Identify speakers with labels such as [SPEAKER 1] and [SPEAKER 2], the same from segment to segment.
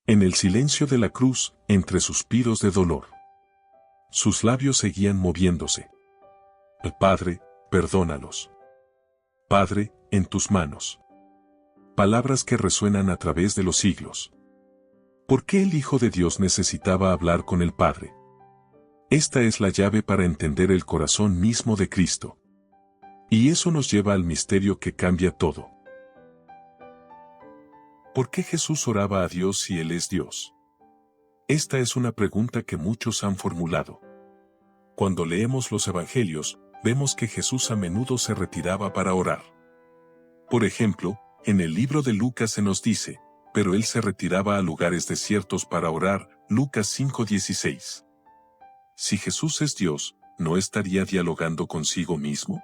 [SPEAKER 1] En el silencio de la cruz, entre suspiros de dolor, sus labios seguían moviéndose. Padre, perdónalos. Padre, en tus manos. Palabras que resuenan a través de los siglos. ¿Por qué el Hijo de Dios necesitaba hablar con el Padre? Esta es la llave para entender el corazón mismo de Cristo. Y eso nos lleva al misterio que cambia todo. ¿Por qué Jesús oraba a Dios si Él es Dios? Esta es una pregunta que muchos han formulado. Cuando leemos los Evangelios, vemos que Jesús a menudo se retiraba para orar. Por ejemplo, en el libro de Lucas se nos dice, pero Él se retiraba a lugares desiertos para orar, Lucas 5:16. Si Jesús es Dios, ¿no estaría dialogando consigo mismo?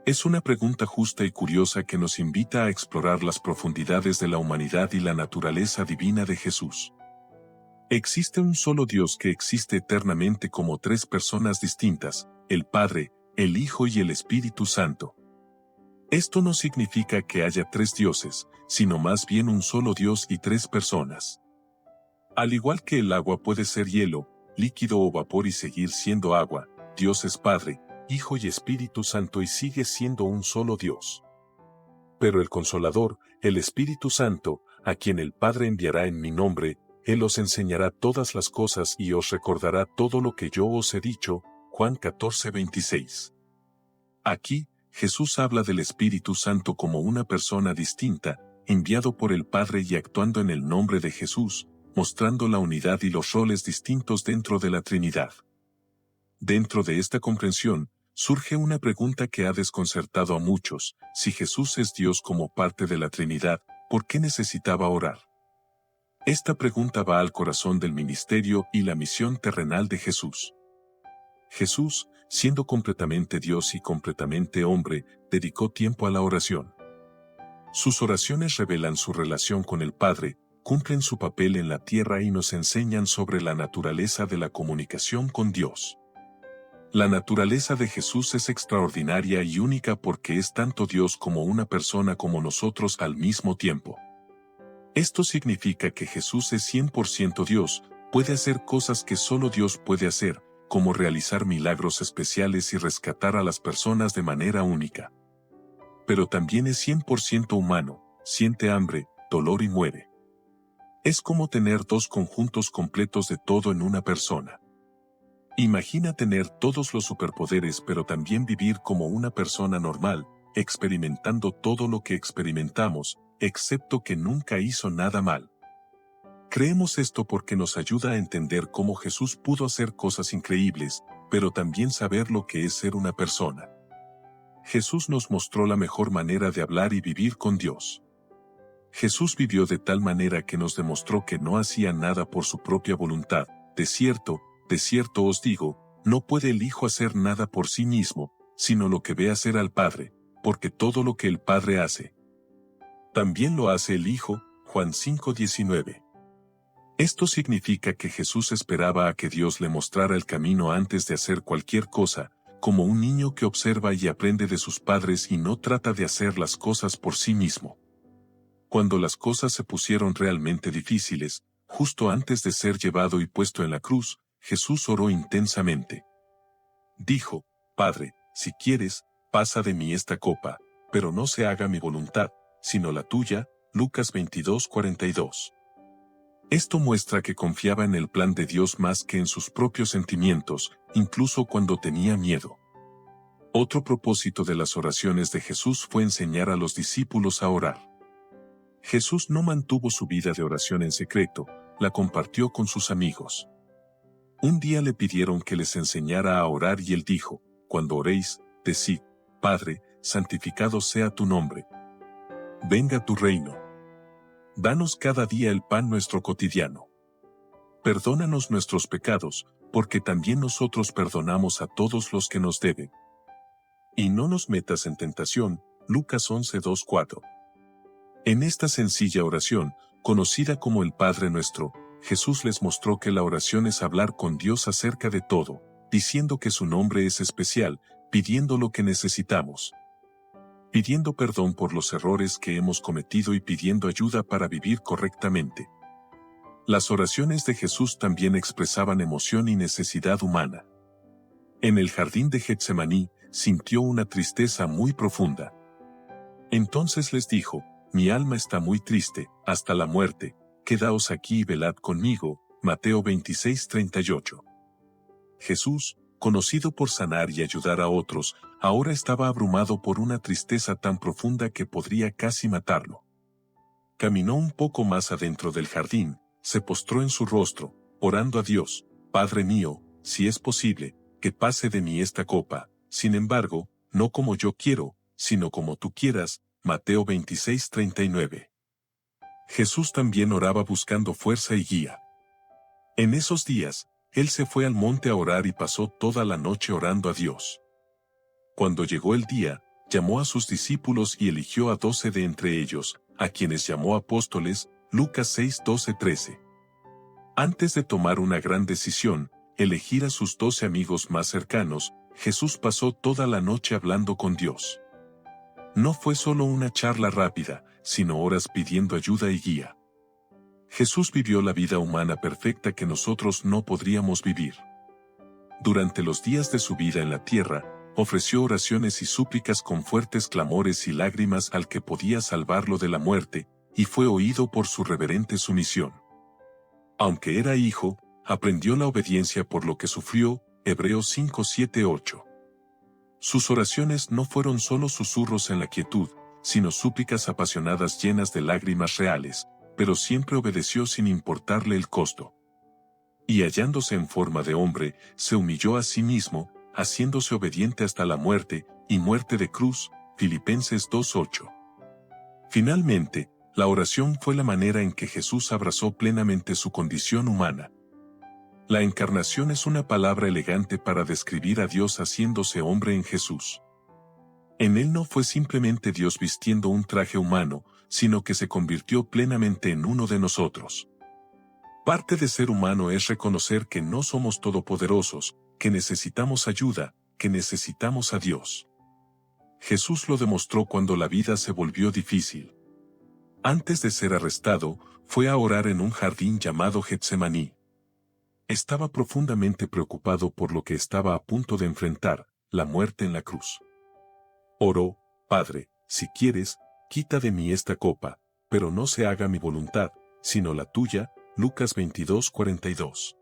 [SPEAKER 1] Es una pregunta justa y curiosa que nos invita a explorar las profundidades de la humanidad y la naturaleza divina de Jesús. Existe un solo Dios que existe eternamente como tres personas distintas, el Padre, el Hijo y el Espíritu Santo. Esto no significa que haya tres dioses, sino más bien un solo Dios y tres personas. Al igual que el agua puede ser hielo, líquido o vapor y seguir siendo agua, Dios es Padre, Hijo y Espíritu Santo y sigue siendo un solo Dios. Pero el Consolador, el Espíritu Santo, a quien el Padre enviará en mi nombre, Él os enseñará todas las cosas y os recordará todo lo que yo os he dicho, Juan 14:26. Aquí, Jesús habla del Espíritu Santo como una persona distinta, enviado por el Padre y actuando en el nombre de Jesús, mostrando la unidad y los roles distintos dentro de la Trinidad. Dentro de esta comprensión, surge una pregunta que ha desconcertado a muchos: si Jesús es Dios como parte de la Trinidad, ¿por qué necesitaba orar? Esta pregunta va al corazón del ministerio y la misión terrenal de Jesús. Jesús, siendo completamente Dios y completamente hombre, dedicó tiempo a la oración. Sus oraciones revelan su relación con el Padre, cumplen su papel en la tierra y nos enseñan sobre la naturaleza de la comunicación con Dios. La naturaleza de Jesús es extraordinaria y única porque es tanto Dios como una persona como nosotros al mismo tiempo. Esto significa que Jesús es 100% Dios, puede hacer cosas que solo Dios puede hacer, como realizar milagros especiales y rescatar a las personas de manera única. Pero también es 100% humano, siente hambre, dolor y muere. Es como tener dos conjuntos completos de todo en una persona. Imagina tener todos los superpoderes pero también vivir como una persona normal, experimentando todo lo que experimentamos, excepto que nunca hizo nada mal. Creemos esto porque nos ayuda a entender cómo Jesús pudo hacer cosas increíbles, pero también saber lo que es ser una persona. Jesús nos mostró la mejor manera de hablar y vivir con Dios. Jesús vivió de tal manera que nos demostró que no hacía nada por su propia voluntad. De cierto os digo, no puede el Hijo hacer nada por sí mismo, sino lo que ve hacer al Padre, porque todo lo que el Padre hace, también lo hace el Hijo, Juan 5:19. Esto significa que Jesús esperaba a que Dios le mostrara el camino antes de hacer cualquier cosa, como un niño que observa y aprende de sus padres y no trata de hacer las cosas por sí mismo. Cuando las cosas se pusieron realmente difíciles, justo antes de ser llevado y puesto en la cruz, Jesús oró intensamente. Dijo: Padre, si quieres, pasa de mí esta copa, pero no se haga mi voluntad, sino la tuya. Lucas 22:42. Esto muestra que confiaba en el plan de Dios más que en sus propios sentimientos, incluso cuando tenía miedo. Otro propósito de las oraciones de Jesús fue enseñar a los discípulos a orar. Jesús no mantuvo su vida de oración en secreto, la compartió con sus amigos. Un día le pidieron que les enseñara a orar y él dijo: cuando oréis, decid: Padre, santificado sea tu nombre. Venga tu reino. Danos cada día el pan nuestro cotidiano. Perdónanos nuestros pecados, porque también nosotros perdonamos a todos los que nos deben. Y no nos metas en tentación. Lucas 11:2-4. En esta sencilla oración, conocida como el Padre Nuestro, Jesús les mostró que la oración es hablar con Dios acerca de todo, diciendo que su nombre es especial, pidiendo lo que necesitamos, pidiendo perdón por los errores que hemos cometido y pidiendo ayuda para vivir correctamente. Las oraciones de Jesús también expresaban emoción y necesidad humana. En el jardín de Getsemaní, sintió una tristeza muy profunda. Entonces les dijo: mi alma está muy triste, hasta la muerte, quedaos aquí y velad conmigo. Mateo 26:38. Jesús, conocido por sanar y ayudar a otros, ahora estaba abrumado por una tristeza tan profunda que podría casi matarlo. Caminó un poco más adentro del jardín, se postró en su rostro, orando a Dios: Padre mío, si es posible, que pase de mí esta copa, sin embargo, no como yo quiero, sino como tú quieras. Mateo 26:39. Jesús también oraba buscando fuerza y guía. En esos días, él se fue al monte a orar y pasó toda la noche orando a Dios. Cuando llegó el día, llamó a sus discípulos y eligió a 12 de entre ellos, a quienes llamó apóstoles. Lucas 6:12-13. Antes de tomar una gran decisión, elegir a sus 12 amigos más cercanos, Jesús pasó toda la noche hablando con Dios. No fue solo una charla rápida, sino horas pidiendo ayuda y guía. Jesús vivió la vida humana perfecta que nosotros no podríamos vivir. Durante los días de su vida en la tierra, ofreció oraciones y súplicas con fuertes clamores y lágrimas al que podía salvarlo de la muerte, y fue oído por su reverente sumisión. Aunque era hijo, aprendió la obediencia por lo que sufrió. Hebreos 5:7-8. Sus oraciones no fueron solo susurros en la quietud, sino súplicas apasionadas llenas de lágrimas reales, pero siempre obedeció sin importarle el costo. Y hallándose en forma de hombre, se humilló a sí mismo, haciéndose obediente hasta la muerte, y muerte de cruz. Filipenses 2:8. Finalmente, la oración fue la manera en que Jesús abrazó plenamente su condición humana. La encarnación es una palabra elegante para describir a Dios haciéndose hombre en Jesús. En él no fue simplemente Dios vistiendo un traje humano, sino que se convirtió plenamente en uno de nosotros. Parte de ser humano es reconocer que no somos todopoderosos, que necesitamos ayuda, que necesitamos a Dios. Jesús lo demostró cuando la vida se volvió difícil. Antes de ser arrestado, fue a orar en un jardín llamado Getsemaní. Estaba profundamente preocupado por lo que estaba a punto de enfrentar, la muerte en la cruz. Oró: Padre, si quieres, quita de mí esta copa, pero no se haga mi voluntad, sino la tuya. Lucas 22:42.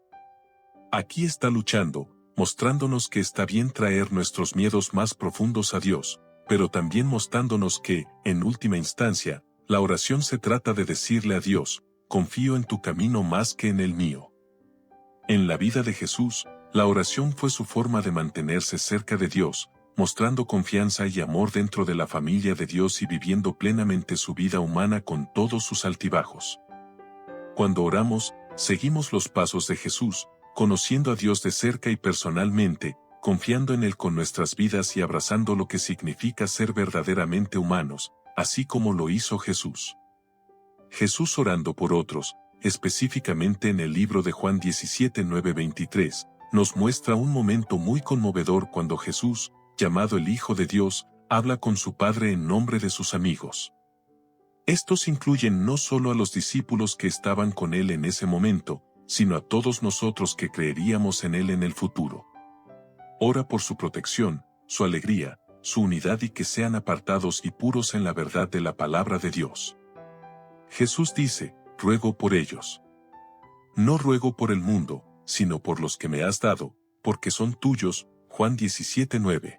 [SPEAKER 1] Aquí está luchando, mostrándonos que está bien traer nuestros miedos más profundos a Dios, pero también mostrándonos que, en última instancia, la oración se trata de decirle a Dios: confío en tu camino más que en el mío. En la vida de Jesús, la oración fue su forma de mantenerse cerca de Dios, mostrando confianza y amor dentro de la familia de Dios y viviendo plenamente su vida humana con todos sus altibajos. Cuando oramos, seguimos los pasos de Jesús, conociendo a Dios de cerca y personalmente, confiando en Él con nuestras vidas y abrazando lo que significa ser verdaderamente humanos, así como lo hizo Jesús. Jesús orando por otros, específicamente en el libro de Juan 17:9-23, nos muestra un momento muy conmovedor cuando Jesús, llamado el Hijo de Dios, habla con su Padre en nombre de sus amigos. Estos incluyen no solo a los discípulos que estaban con Él en ese momento, sino a todos nosotros que creeríamos en Él en el futuro. Ora por su protección, su alegría, su unidad y que sean apartados y puros en la verdad de la palabra de Dios. Jesús dice: ruego por ellos. No ruego por el mundo, sino por los que me has dado, porque son tuyos. Juan 17:9.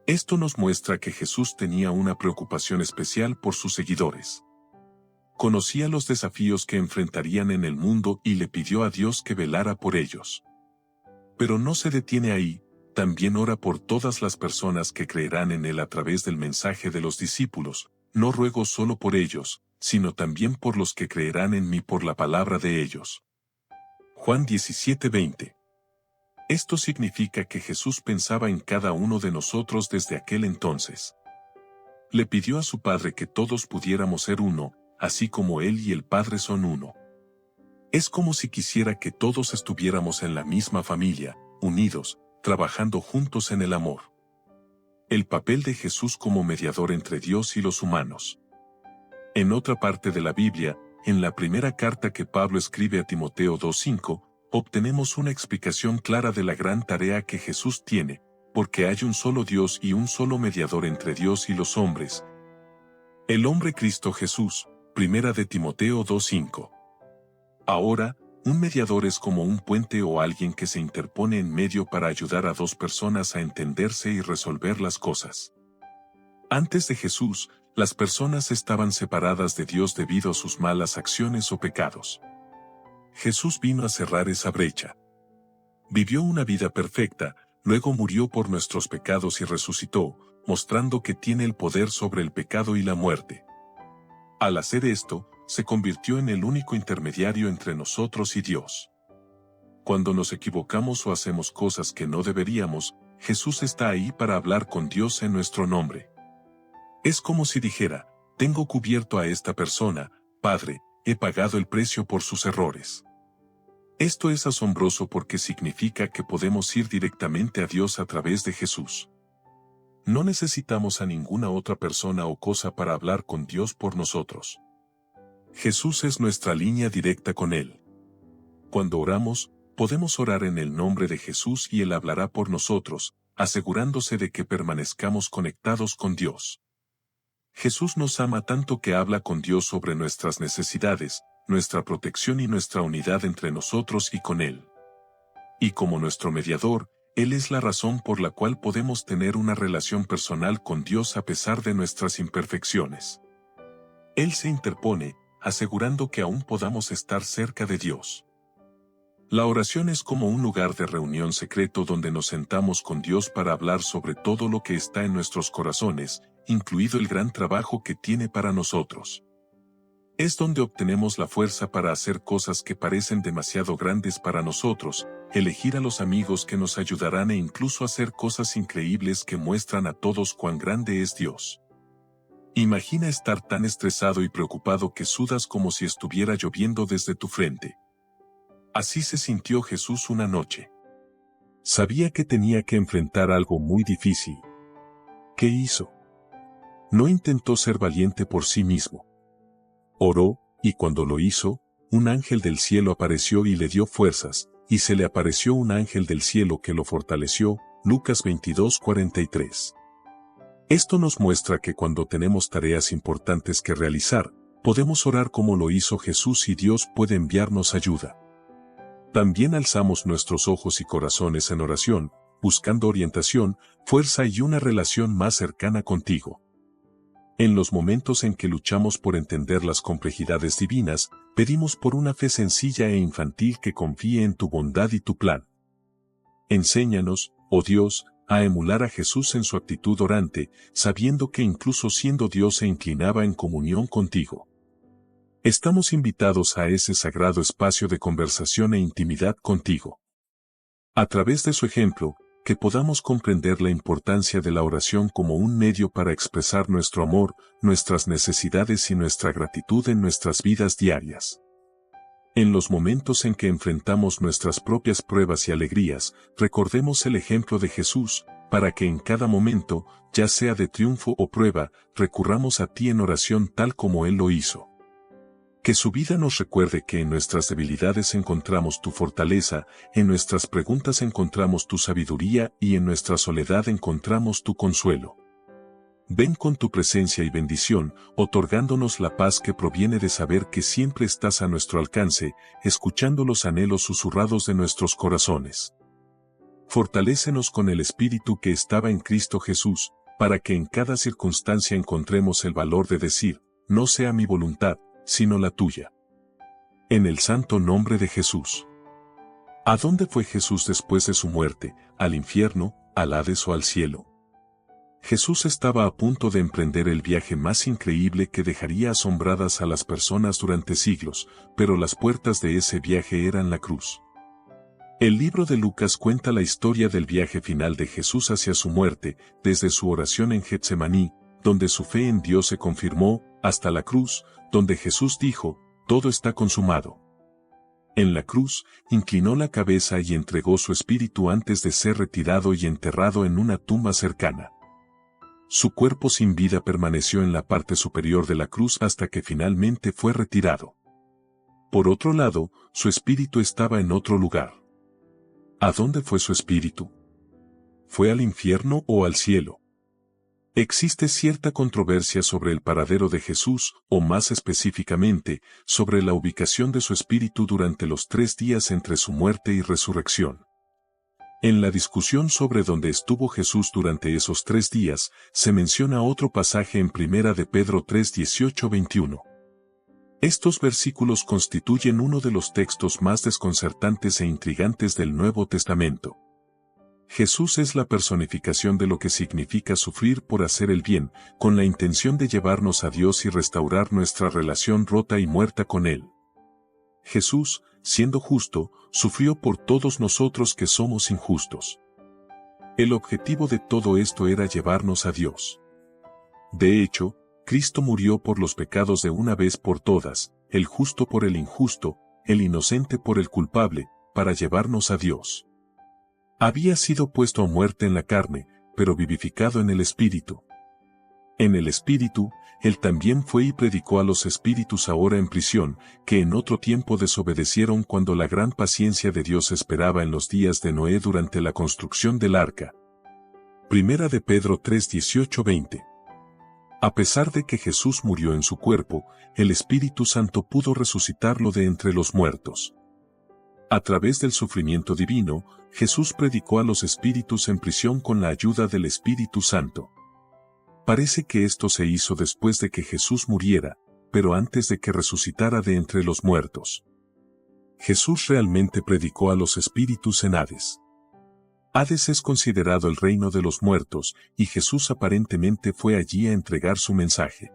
[SPEAKER 1] Esto nos muestra que Jesús tenía una preocupación especial por sus seguidores. Conocía los desafíos que enfrentarían en el mundo y le pidió a Dios que velara por ellos. Pero no se detiene ahí, también ora por todas las personas que creerán en Él a través del mensaje de los discípulos: no ruego solo por ellos, sino también por los que creerán en mí por la palabra de ellos. Juan 17:20. Esto significa que Jesús pensaba en cada uno de nosotros desde aquel entonces. Le pidió a su Padre que todos pudiéramos ser uno, así como Él y el Padre son uno. Es como si quisiera que todos estuviéramos en la misma familia, unidos, trabajando juntos en el amor. El papel de Jesús como mediador entre Dios y los humanos. En otra parte de la Biblia, en la primera carta que Pablo escribe a Timoteo 2:5, obtenemos una explicación clara de la gran tarea que Jesús tiene, porque hay un solo Dios y un solo mediador entre Dios y los hombres, el hombre Cristo Jesús. Primera de Timoteo 2:5. Ahora, un mediador es como un puente o alguien que se interpone en medio para ayudar a dos personas a entenderse y resolver las cosas. Antes de Jesús, las personas estaban separadas de Dios debido a sus malas acciones o pecados. Jesús vino a cerrar esa brecha. Vivió una vida perfecta, luego murió por nuestros pecados y resucitó, mostrando que tiene el poder sobre el pecado y la muerte. Al hacer esto, se convirtió en el único intermediario entre nosotros y Dios. Cuando nos equivocamos o hacemos cosas que no deberíamos, Jesús está ahí para hablar con Dios en nuestro nombre. Es como si dijera, tengo cubierto a esta persona, Padre, he pagado el precio por sus errores. Esto es asombroso porque significa que podemos ir directamente a Dios a través de Jesús. No necesitamos a ninguna otra persona o cosa para hablar con Dios por nosotros. Jesús es nuestra línea directa con Él. Cuando oramos, podemos orar en el nombre de Jesús y Él hablará por nosotros, asegurándose de que permanezcamos conectados con Dios. Jesús nos ama tanto que habla con Dios sobre nuestras necesidades, nuestra protección y nuestra unidad entre nosotros y con Él. Y como nuestro mediador, Él es la razón por la cual podemos tener una relación personal con Dios a pesar de nuestras imperfecciones. Él se interpone, asegurando que aún podamos estar cerca de Dios. La oración es como un lugar de reunión secreto donde nos sentamos con Dios para hablar sobre todo lo que está en nuestros corazones, incluido el gran trabajo que tiene para nosotros. Es donde obtenemos la fuerza para hacer cosas que parecen demasiado grandes para nosotros, elegir a los amigos que nos ayudarán e incluso hacer cosas increíbles que muestran a todos cuán grande es Dios. Imagina estar tan estresado y preocupado que sudas como si estuviera lloviendo desde tu frente. Así se sintió Jesús una noche. Sabía que tenía que enfrentar algo muy difícil. ¿Qué hizo? No intentó ser valiente por sí mismo. Oró, y cuando lo hizo, un ángel del cielo apareció y le dio fuerzas, y se le apareció un ángel del cielo que lo fortaleció. Lucas 22:43. Esto nos muestra que cuando tenemos tareas importantes que realizar, podemos orar como lo hizo Jesús y Dios puede enviarnos ayuda. También alzamos nuestros ojos y corazones en oración, buscando orientación, fuerza y una relación más cercana contigo. En los momentos en que luchamos por entender las complejidades divinas, pedimos por una fe sencilla e infantil que confíe en tu bondad y tu plan. Enséñanos, oh Dios, a emular a Jesús en su actitud orante, sabiendo que incluso siendo Dios se inclinaba en comunión contigo. Estamos invitados a ese sagrado espacio de conversación e intimidad contigo. A través de su ejemplo, que podamos comprender la importancia de la oración como un medio para expresar nuestro amor, nuestras necesidades y nuestra gratitud en nuestras vidas diarias. En los momentos en que enfrentamos nuestras propias pruebas y alegrías, recordemos el ejemplo de Jesús, para que en cada momento, ya sea de triunfo o prueba, recurramos a ti en oración tal como Él lo hizo. Que su vida nos recuerde que en nuestras debilidades encontramos tu fortaleza, en nuestras preguntas encontramos tu sabiduría y en nuestra soledad encontramos tu consuelo. Ven con tu presencia y bendición, otorgándonos la paz que proviene de saber que siempre estás a nuestro alcance, escuchando los anhelos susurrados de nuestros corazones. Fortalécenos con el Espíritu que estaba en Cristo Jesús, para que en cada circunstancia encontremos el valor de decir, no sea mi voluntad, sino la tuya. En el santo nombre de Jesús. ¿A dónde fue Jesús después de su muerte? ¿Al infierno, al Hades o al cielo? Jesús estaba a punto de emprender el viaje más increíble que dejaría asombradas a las personas durante siglos, pero las puertas de ese viaje eran la cruz. El libro de Lucas cuenta la historia del viaje final de Jesús hacia su muerte, desde su oración en Getsemaní, donde su fe en Dios se confirmó, hasta la cruz, donde Jesús dijo, todo está consumado. En la cruz, inclinó la cabeza y entregó su espíritu antes de ser retirado y enterrado en una tumba cercana. Su cuerpo sin vida permaneció en la parte superior de la cruz hasta que finalmente fue retirado. Por otro lado, su espíritu estaba en otro lugar. ¿A dónde fue su espíritu? ¿Fue al infierno o al cielo? Existe cierta controversia sobre el paradero de Jesús, o más específicamente, sobre la ubicación de su espíritu durante los 3 días entre su muerte y resurrección. En la discusión sobre dónde estuvo Jesús durante esos 3 días, se menciona otro pasaje en 1 de Pedro 3, 18-21. Estos versículos constituyen uno de los textos más desconcertantes e intrigantes del Nuevo Testamento. Jesús es la personificación de lo que significa sufrir por hacer el bien, con la intención de llevarnos a Dios y restaurar nuestra relación rota y muerta con Él. Jesús, siendo justo, sufrió por todos nosotros que somos injustos. El objetivo de todo esto era llevarnos a Dios. De hecho, Cristo murió por los pecados de una vez por todas, el justo por el injusto, el inocente por el culpable, para llevarnos a Dios. Había sido puesto a muerte en la carne, pero vivificado en el Espíritu. En el Espíritu, Él también fue y predicó a los espíritus ahora en prisión, que en otro tiempo desobedecieron cuando la gran paciencia de Dios esperaba en los días de Noé durante la construcción del arca. 1 de Pedro 3, 18-20. A pesar de que Jesús murió en su cuerpo, el Espíritu Santo pudo resucitarlo de entre los muertos. A través del sufrimiento divino, Jesús predicó a los espíritus en prisión con la ayuda del Espíritu Santo. Parece que esto se hizo después de que Jesús muriera, pero antes de que resucitara de entre los muertos. Jesús realmente predicó a los espíritus en Hades. Hades es considerado el reino de los muertos, y Jesús aparentemente fue allí a entregar su mensaje.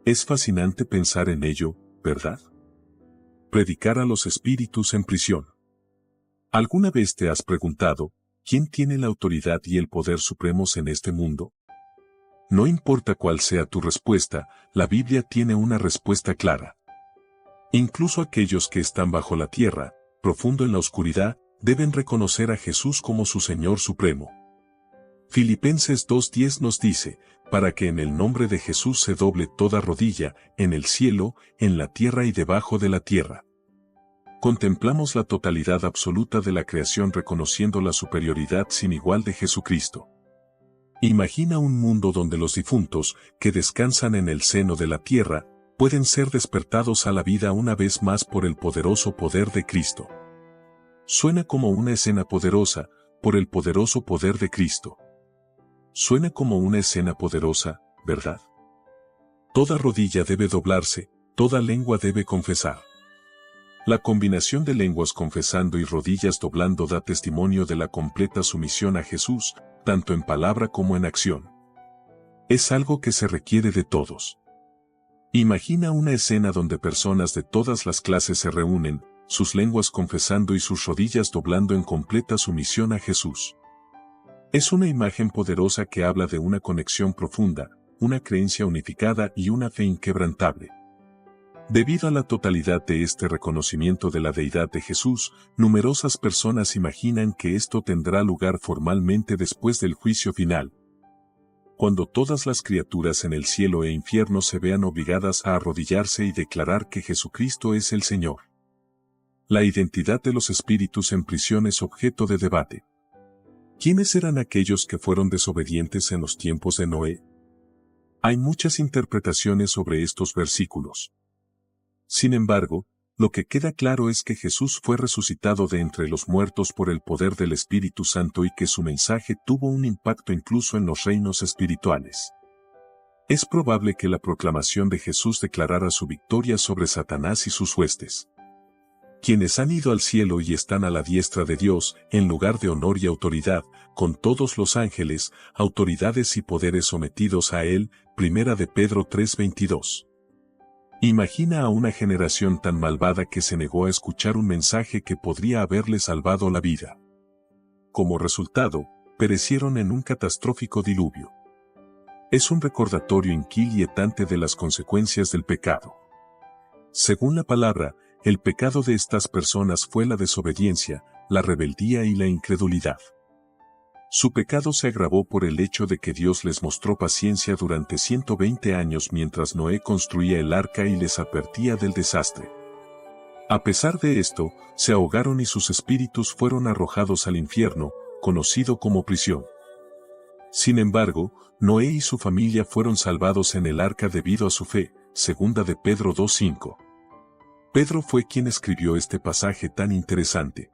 [SPEAKER 1] Es fascinante pensar en ello, ¿verdad? Predicar a los espíritus en prisión. ¿Alguna vez te has preguntado, quién tiene la autoridad y el poder supremos en este mundo? No importa cuál sea tu respuesta, la Biblia tiene una respuesta clara. Incluso aquellos que están bajo la tierra, profundo en la oscuridad, deben reconocer a Jesús como su Señor Supremo. Filipenses 2:10 nos dice, para que en el nombre de Jesús se doble toda rodilla, en el cielo, en la tierra y debajo de la tierra. Contemplamos la totalidad absoluta de la creación reconociendo la superioridad sin igual de Jesucristo. Imagina un mundo donde los difuntos, que descansan en el seno de la tierra, pueden ser despertados a la vida una vez más por el poderoso poder de Cristo. Suena como una escena poderosa, por el poderoso poder de Cristo. Suena como una escena poderosa, ¿verdad? Toda rodilla debe doblarse, toda lengua debe confesar. La combinación de lenguas confesando y rodillas doblando da testimonio de la completa sumisión a Jesús, tanto en palabra como en acción. Es algo que se requiere de todos. Imagina una escena donde personas de todas las clases se reúnen, sus lenguas confesando y sus rodillas doblando en completa sumisión a Jesús. Es una imagen poderosa que habla de una conexión profunda, una creencia unificada y una fe inquebrantable. Debido a la totalidad de este reconocimiento de la deidad de Jesús, numerosas personas imaginan que esto tendrá lugar formalmente después del juicio final, cuando todas las criaturas en el cielo e infierno se vean obligadas a arrodillarse y declarar que Jesucristo es el Señor. La identidad de los espíritus en prisión es objeto de debate. ¿Quiénes eran aquellos que fueron desobedientes en los tiempos de Noé? Hay muchas interpretaciones sobre estos versículos. Sin embargo, lo que queda claro es que Jesús fue resucitado de entre los muertos por el poder del Espíritu Santo y que su mensaje tuvo un impacto incluso en los reinos espirituales. Es probable que la proclamación de Jesús declarara su victoria sobre Satanás y sus huestes. Quienes han ido al cielo y están a la diestra de Dios, en lugar de honor y autoridad, con todos los ángeles, autoridades y poderes sometidos a Él, 1 de Pedro 3:22. Imagina a una generación tan malvada que se negó a escuchar un mensaje que podría haberle salvado la vida. Como resultado, perecieron en un catastrófico diluvio. Es un recordatorio inquietante de las consecuencias del pecado. Según la palabra, el pecado de estas personas fue la desobediencia, la rebeldía y la incredulidad. Su pecado se agravó por el hecho de que Dios les mostró paciencia durante 120 años mientras Noé construía el arca y les advertía del desastre. A pesar de esto, se ahogaron y sus espíritus fueron arrojados al infierno, conocido como prisión. Sin embargo, Noé y su familia fueron salvados en el arca debido a su fe, segunda de Pedro 2:5. Pedro fue quien escribió este pasaje tan interesante.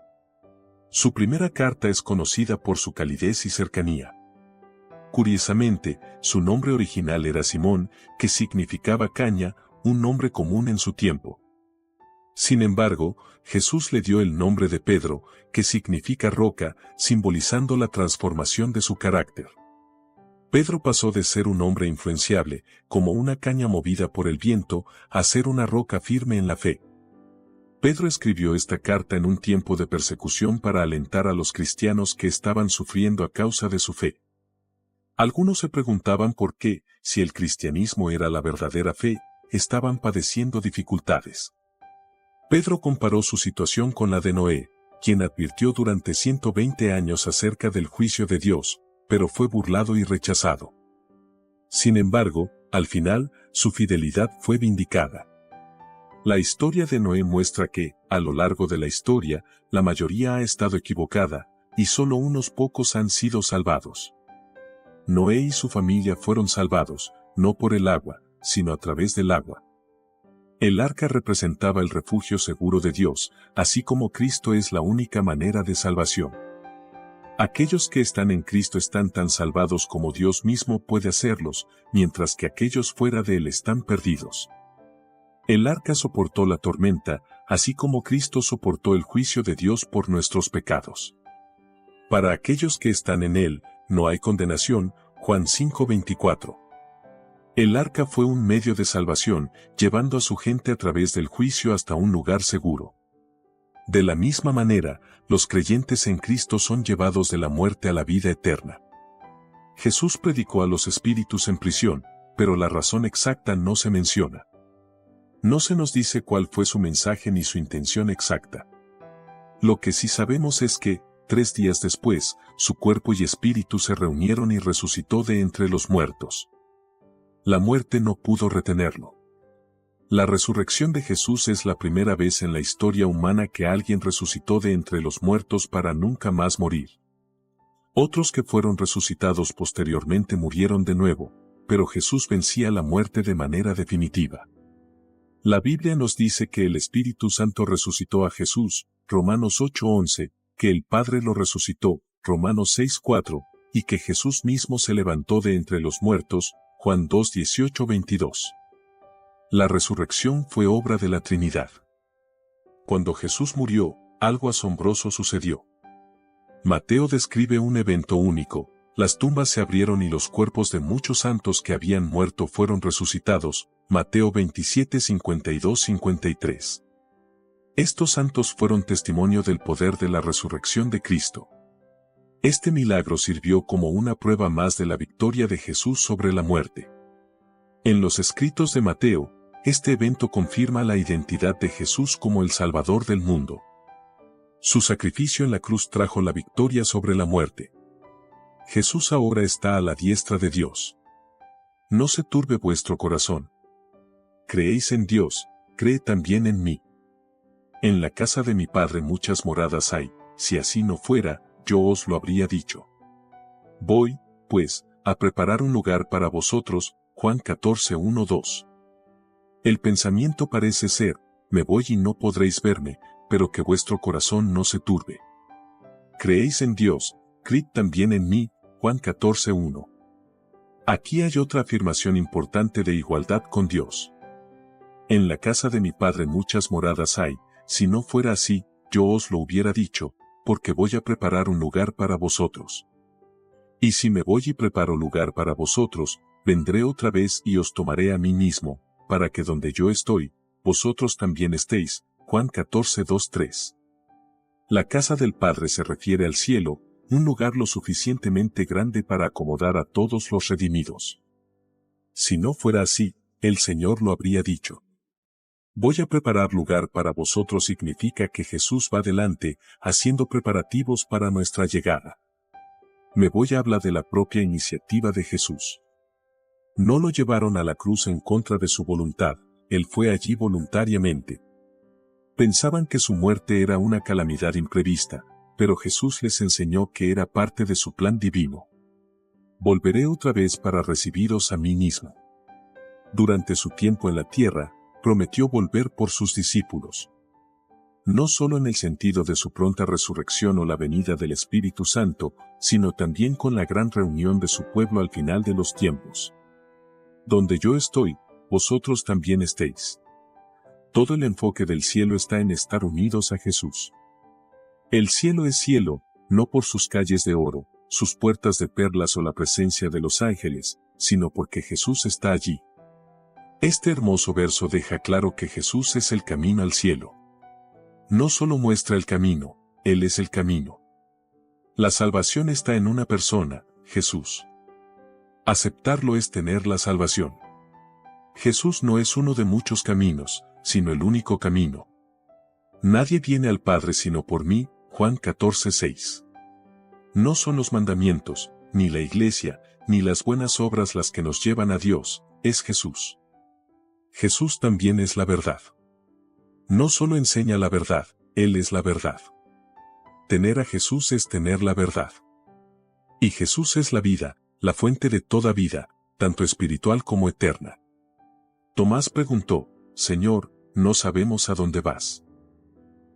[SPEAKER 1] Su primera carta es conocida por su calidez y cercanía. Curiosamente, su nombre original era Simón, que significaba caña, un nombre común en su tiempo. Sin embargo, Jesús le dio el nombre de Pedro, que significa roca, simbolizando la transformación de su carácter. Pedro pasó de ser un hombre influenciable, como una caña movida por el viento, a ser una roca firme en la fe. Pedro escribió esta carta en un tiempo de persecución para alentar a los cristianos que estaban sufriendo a causa de su fe. Algunos se preguntaban por qué, si el cristianismo era la verdadera fe, estaban padeciendo dificultades. Pedro comparó su situación con la de Noé, quien advirtió durante 120 años acerca del juicio de Dios, pero fue burlado y rechazado. Sin embargo, al final, su fidelidad fue vindicada. La historia de Noé muestra que, a lo largo de la historia, la mayoría ha estado equivocada, y solo unos pocos han sido salvados. Noé y su familia fueron salvados, no por el agua, sino a través del agua. El arca representaba el refugio seguro de Dios, así como Cristo es la única manera de salvación. Aquellos que están en Cristo están tan salvados como Dios mismo puede hacerlos, mientras que aquellos fuera de Él están perdidos. El arca soportó la tormenta, así como Cristo soportó el juicio de Dios por nuestros pecados. Para aquellos que están en Él, no hay condenación, Juan 5:24. El arca fue un medio de salvación, llevando a su gente a través del juicio hasta un lugar seguro. De la misma manera, los creyentes en Cristo son llevados de la muerte a la vida eterna. Jesús predicó a los espíritus en prisión, pero la razón exacta no se menciona. No se nos dice cuál fue su mensaje ni su intención exacta. Lo que sí sabemos es que, 3 días después, su cuerpo y espíritu se reunieron y resucitó de entre los muertos. La muerte no pudo retenerlo. La resurrección de Jesús es la primera vez en la historia humana que alguien resucitó de entre los muertos para nunca más morir. Otros que fueron resucitados posteriormente murieron de nuevo, pero Jesús vencía la muerte de manera definitiva. La Biblia nos dice que el Espíritu Santo resucitó a Jesús, Romanos 8:11, que el Padre lo resucitó, Romanos 6:4, y que Jesús mismo se levantó de entre los muertos, Juan 2:18-22. La resurrección fue obra de la Trinidad. Cuando Jesús murió, algo asombroso sucedió. Mateo describe un evento único: las tumbas se abrieron y los cuerpos de muchos santos que habían muerto fueron resucitados, Mateo 27:52-53. Estos santos fueron testimonio del poder de la resurrección de Cristo. Este milagro sirvió como una prueba más de la victoria de Jesús sobre la muerte. En los escritos de Mateo, este evento confirma la identidad de Jesús como el Salvador del mundo. Su sacrificio en la cruz trajo la victoria sobre la muerte. Jesús ahora está a la diestra de Dios. No se turbe vuestro corazón. Creéis en Dios, cree también en mí. En la casa de mi Padre muchas moradas hay, si así no fuera, yo os lo habría dicho. Voy, pues, a preparar un lugar para vosotros, Juan 14:1-2. El pensamiento parece ser: me voy y no podréis verme, pero que vuestro corazón no se turbe. Creéis en Dios, creed también en mí, Juan 14:1. Aquí hay otra afirmación importante de igualdad con Dios. En la casa de mi Padre muchas moradas hay, si no fuera así, yo os lo hubiera dicho, porque voy a preparar un lugar para vosotros. Y si me voy y preparo lugar para vosotros, vendré otra vez y os tomaré a mí mismo, para que donde yo estoy, vosotros también estéis, Juan 14:2-3. La casa del Padre se refiere al cielo, un lugar lo suficientemente grande para acomodar a todos los redimidos. Si no fuera así, el Señor lo habría dicho. Voy a preparar lugar para vosotros significa que Jesús va delante, haciendo preparativos para nuestra llegada. Me voy a hablar de la propia iniciativa de Jesús. No lo llevaron a la cruz en contra de su voluntad, Él fue allí voluntariamente. Pensaban que su muerte era una calamidad imprevista, pero Jesús les enseñó que era parte de su plan divino. Volveré otra vez para recibiros a mí mismo. Durante su tiempo en la tierra, prometió volver por sus discípulos. No solo en el sentido de su pronta resurrección o la venida del Espíritu Santo, sino también con la gran reunión de su pueblo al final de los tiempos. Donde yo estoy, vosotros también estéis. Todo el enfoque del cielo está en estar unidos a Jesús. El cielo es cielo, no por sus calles de oro, sus puertas de perlas o la presencia de los ángeles, sino porque Jesús está allí. Este hermoso verso deja claro que Jesús es el camino al cielo. No solo muestra el camino, Él es el camino. La salvación está en una persona, Jesús. Aceptarlo es tener la salvación. Jesús no es uno de muchos caminos, sino el único camino. Nadie viene al Padre sino por mí, Juan 14:6. No son los mandamientos, ni la iglesia, ni las buenas obras las que nos llevan a Dios, es Jesús. Jesús también es la verdad. No solo enseña la verdad, Él es la verdad. Tener a Jesús es tener la verdad. Y Jesús es la vida, la fuente de toda vida, tanto espiritual como eterna. Tomás preguntó, Señor, no sabemos a dónde vas.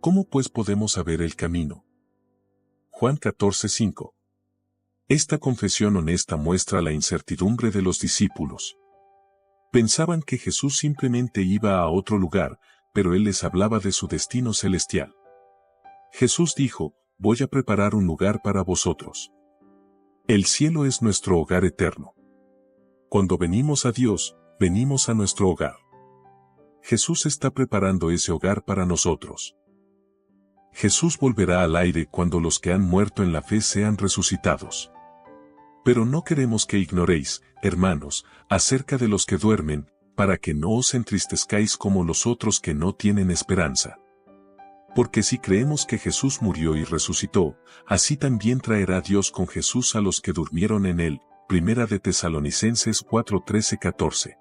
[SPEAKER 1] ¿Cómo pues podemos saber el camino? Juan 14:5. Esta confesión honesta muestra la incertidumbre de los discípulos. Pensaban que Jesús simplemente iba a otro lugar, pero Él les hablaba de su destino celestial. Jesús dijo, voy a preparar un lugar para vosotros. El cielo es nuestro hogar eterno. Cuando venimos a Dios, venimos a nuestro hogar. Jesús está preparando ese hogar para nosotros. Jesús volverá al aire cuando los que han muerto en la fe sean resucitados. Pero no queremos que ignoréis, hermanos, acerca de los que duermen, para que no os entristezcáis como los otros que no tienen esperanza. Porque si creemos que Jesús murió y resucitó, así también traerá Dios con Jesús a los que durmieron en él. Primera de Tesalonicenses 4:13-14.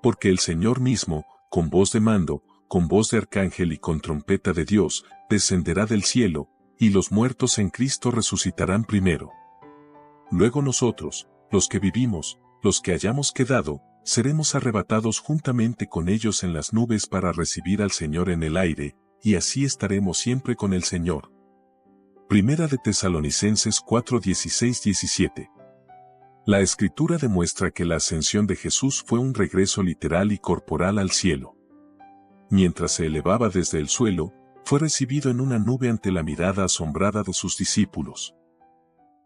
[SPEAKER 1] Porque el Señor mismo, con voz de mando, con voz de arcángel y con trompeta de Dios, descenderá del cielo, y los muertos en Cristo resucitarán primero. Luego nosotros, los que vivimos, los que hayamos quedado, seremos arrebatados juntamente con ellos en las nubes para recibir al Señor en el aire, y así estaremos siempre con el Señor. Primera de Tesalonicenses 4:16-17. La Escritura demuestra que la ascensión de Jesús fue un regreso literal y corporal al cielo. Mientras se elevaba desde el suelo, fue recibido en una nube ante la mirada asombrada de sus discípulos.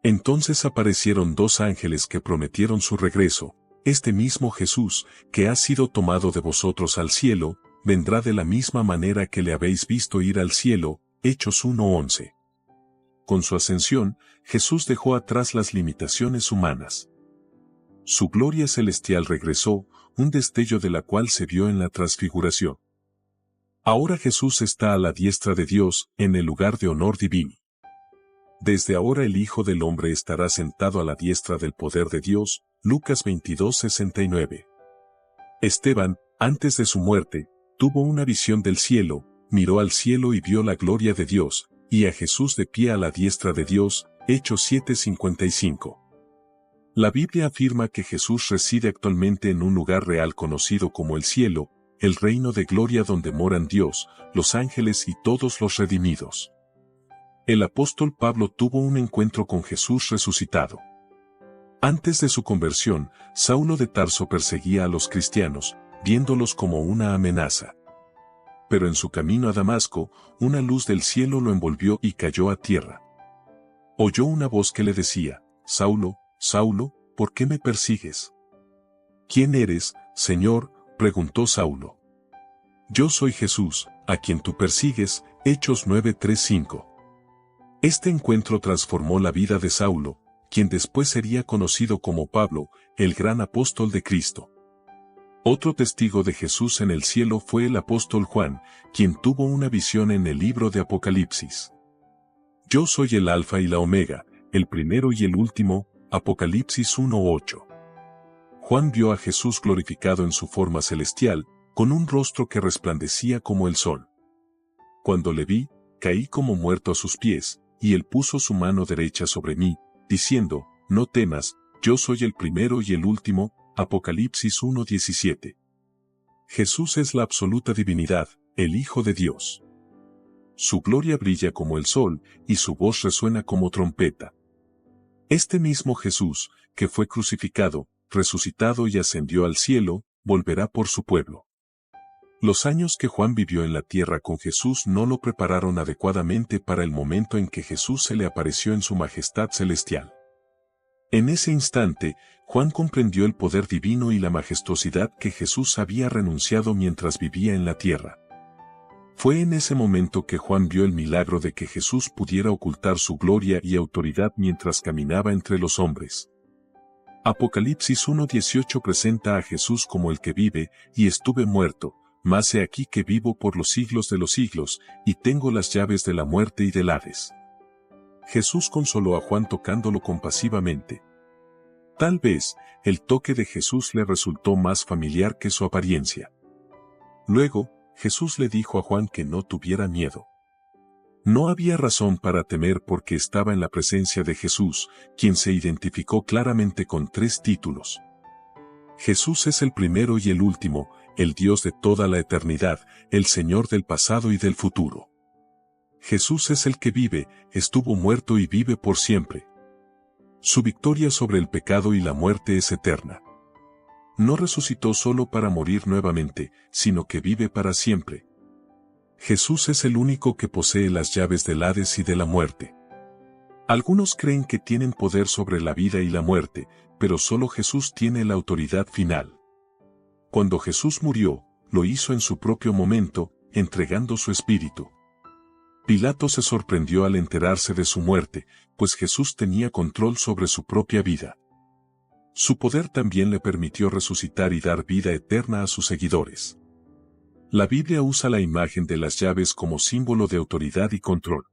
[SPEAKER 1] Entonces aparecieron dos ángeles que prometieron su regreso. Este mismo Jesús, que ha sido tomado de vosotros al cielo, vendrá de la misma manera que le habéis visto ir al cielo. Hechos 1:11. Con su ascensión, Jesús dejó atrás las limitaciones humanas. Su gloria celestial regresó, un destello de la cual se vio en la transfiguración. Ahora Jesús está a la diestra de Dios, en el lugar de honor divino. Desde ahora el Hijo del Hombre estará sentado a la diestra del poder de Dios. Lucas 22:69. Esteban, antes de su muerte, tuvo una visión del cielo, miró al cielo y vio la gloria de Dios, y a Jesús de pie a la diestra de Dios. Hechos 7:55. La Biblia afirma que Jesús reside actualmente en un lugar real conocido como el cielo, el reino de gloria donde moran Dios, los ángeles y todos los redimidos. El apóstol Pablo tuvo un encuentro con Jesús resucitado. Antes de su conversión, Saulo de Tarso perseguía a los cristianos, viéndolos como una amenaza. Pero en su camino a Damasco, una luz del cielo lo envolvió y cayó a tierra. Oyó una voz que le decía, Saulo, Saulo, ¿por qué me persigues? ¿Quién eres, Señor?, preguntó Saulo. Yo soy Jesús, a quien tú persigues. Hechos 9:3-5. Este encuentro transformó la vida de Saulo, quien después sería conocido como Pablo, el gran apóstol de Cristo. Otro testigo de Jesús en el cielo fue el apóstol Juan, quien tuvo una visión en el libro de Apocalipsis. Yo soy el Alfa y la Omega, el primero y el último. Apocalipsis 1:8. Juan vio a Jesús glorificado en su forma celestial, con un rostro que resplandecía como el sol. Cuando le vi, caí como muerto a sus pies, y él puso su mano derecha sobre mí, diciendo, no temas, yo soy el primero y el último. Apocalipsis 1:17. Jesús es la absoluta divinidad, el Hijo de Dios. Su gloria brilla como el sol, y su voz resuena como trompeta. Este mismo Jesús, que fue crucificado, resucitado y ascendió al cielo, volverá por su pueblo. Los años que Juan vivió en la tierra con Jesús no lo prepararon adecuadamente para el momento en que Jesús se le apareció en su majestad celestial. En ese instante, Juan comprendió el poder divino y la majestuosidad que Jesús había renunciado mientras vivía en la tierra. Fue en ese momento que Juan vio el milagro de que Jesús pudiera ocultar su gloria y autoridad mientras caminaba entre los hombres. Apocalipsis 1:18 presenta a Jesús como el que vive, y estuve muerto, mas he aquí que vivo por los siglos de los siglos, y tengo las llaves de la muerte y del Hades. Jesús consoló a Juan tocándolo compasivamente. Tal vez, el toque de Jesús le resultó más familiar que su apariencia. Luego, Jesús le dijo a Juan que no tuviera miedo. No había razón para temer porque estaba en la presencia de Jesús, quien se identificó claramente con 3 títulos. Jesús es el primero y el último, el Dios de toda la eternidad, el Señor del pasado y del futuro. Jesús es el que vive, estuvo muerto y vive por siempre. Su victoria sobre el pecado y la muerte es eterna. No resucitó solo para morir nuevamente, sino que vive para siempre. Jesús es el único que posee las llaves del Hades y de la muerte. Algunos creen que tienen poder sobre la vida y la muerte, pero solo Jesús tiene la autoridad final. Cuando Jesús murió, lo hizo en su propio momento, entregando su espíritu. Pilato se sorprendió al enterarse de su muerte, pues Jesús tenía control sobre su propia vida. Su poder también le permitió resucitar y dar vida eterna a sus seguidores. La Biblia usa la imagen de las llaves como símbolo de autoridad y control.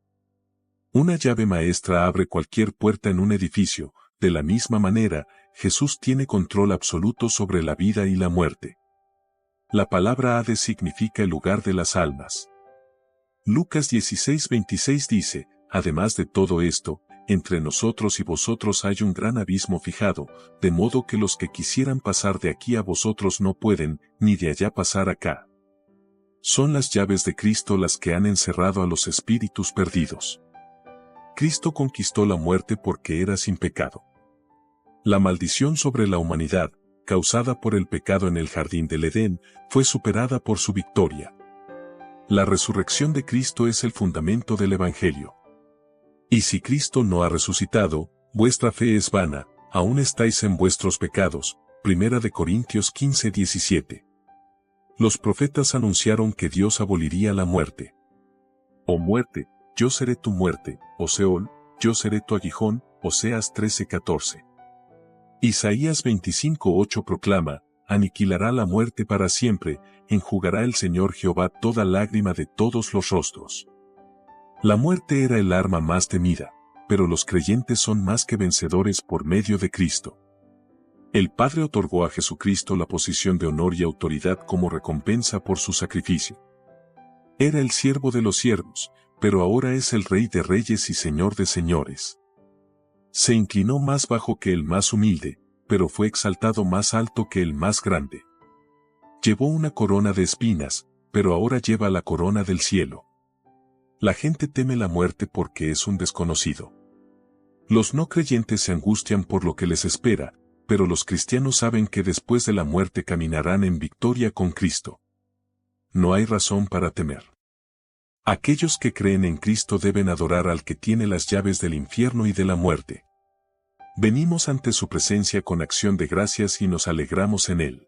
[SPEAKER 1] Una llave maestra abre cualquier puerta en un edificio. De la misma manera, Jesús tiene control absoluto sobre la vida y la muerte. La palabra Hades significa el lugar de las almas. Lucas 16:26 dice, además de todo esto, entre nosotros y vosotros hay un gran abismo fijado, de modo que los que quisieran pasar de aquí a vosotros no pueden, ni de allá pasar acá. Son las llaves de Cristo las que han encerrado a los espíritus perdidos. Cristo conquistó la muerte porque era sin pecado. La maldición sobre la humanidad, causada por el pecado en el jardín del Edén, fue superada por su victoria. La resurrección de Cristo es el fundamento del Evangelio. Y si Cristo no ha resucitado, vuestra fe es vana, aún estáis en vuestros pecados. 1 Corintios 15:17. Los profetas anunciaron que Dios aboliría la muerte. Oh muerte, yo seré tu muerte, oh Seol, yo seré tu aguijón, Oseas 13:14. Isaías 25:8 proclama, aniquilará la muerte para siempre, enjugará el Señor Jehová toda lágrima de todos los rostros. La muerte era el arma más temida, pero los creyentes son más que vencedores por medio de Cristo. El Padre otorgó a Jesucristo la posición de honor y autoridad como recompensa por su sacrificio. Era el siervo de los siervos, pero ahora es el Rey de reyes y Señor de señores. Se inclinó más bajo que el más humilde, pero fue exaltado más alto que el más grande. Llevó una corona de espinas, pero ahora lleva la corona del cielo. La gente teme la muerte porque es un desconocido. Los no creyentes se angustian por lo que les espera, pero los cristianos saben que después de la muerte caminarán en victoria con Cristo. No hay razón para temer. Aquellos que creen en Cristo deben adorar al que tiene las llaves del infierno y de la muerte. Venimos ante su presencia con acción de gracias y nos alegramos en Él.